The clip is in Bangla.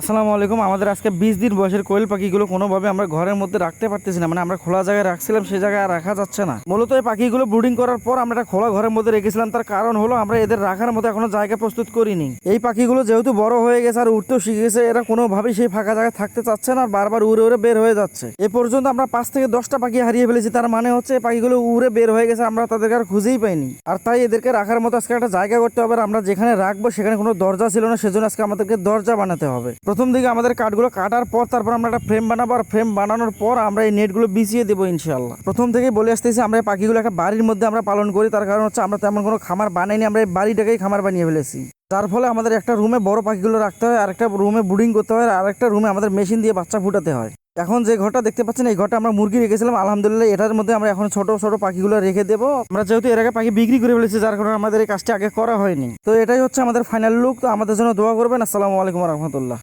আসসালামু আলাইকুম। আমাদের আজকে 20 দিন বয়সের কোয়েল পাখিগুলো কোনোভাবে আমরা ঘরের মধ্যে রাখতে পারতেছি না, মানে আমরা খোলা জায়গায় রাখছিলাম, সেই জায়গায় আর রাখা যাচ্ছে না। মূলত এই পাখিগুলো ব্রুডিং করার পর আমরা একটা খোলা ঘরের মধ্যে রেখেছিলাম, তার কারণ হলো আমরা এদের রাখার মতো এখনো জায়গা প্রস্তুত করিনি। এই পাখিগুলো যেহেতু বড় হয়ে গেছে আর উঠতেও শিখে গেছে, এরা কোনোভাবেই সেই ফাঁকা জায়গায় থাকতে চাচ্ছে না আর বারবার উড়ে উড়ে বের হয়ে যাচ্ছে। এ পর্যন্ত আমরা 5 থেকে 10টা পাখি হারিয়ে ফেলেছি, তার মানে হচ্ছে এই পাখিগুলো উড়ে বের হয়ে গেছে, আমরা তাদেরকে আর খুঁজেই পাইনি। আর তাই এদেরকে রাখার মতো আজকে একটা জায়গা করতে হবে। আর আমরা যেখানে রাখবো সেখানে কোনো দরজা ছিল না, সেজন্য আজকে আমাদেরকে দরজা বানাতে হবে। প্রথম দিকে আমাদের কাঠগুলো কাটার পর তারপর আমরা একটা ফ্রেম বানাবো, আর ফ্রেম বানানোর পর আমরা এই নেটগুলো বিছিয়ে দেবো ইনশাআল্লাহ। প্রথম থেকে বলে আসতেছি, আমরা এই পাখিগুলো একটা বাড়ির মধ্যে আমরা পালন করি, তার কারণ হচ্ছে আমরা তেমন কোনো খামার বানাইনি, আমরা এই বাড়িটাকেই খামার বানিয়ে ফেলেছি। যার ফলে আমাদের একটা রুমে বড় পাখিগুলো রাখতে হয়, আরেকটা রুমে ব্রুডিং করতে হয়, আর আরেকটা রুমে আমাদের মেশিন দিয়ে বাচ্চা ফুটাতে হয়। এখন যে ঘরটা দেখতে পাচ্ছেন, এই ঘরটা আমরা মুরগি রেখেছিলাম, আলহামদুলিল্লাহ এটার মধ্যে আমরা এখন ছোট ছোট পাখিগুলো রেখে দেবো। আমরা যেহেতু এর আগে পাখি বিক্রি করে ফেলেছি, যার কারণে আমাদের এই কাজটি আগে করা হয়নি। তো এটাই হচ্ছে আমাদের ফাইনাল লুক। তো আমাদের জন্য দোয়া করবেন। আসসালামু আলাইকুম রহমতুল্লাহ।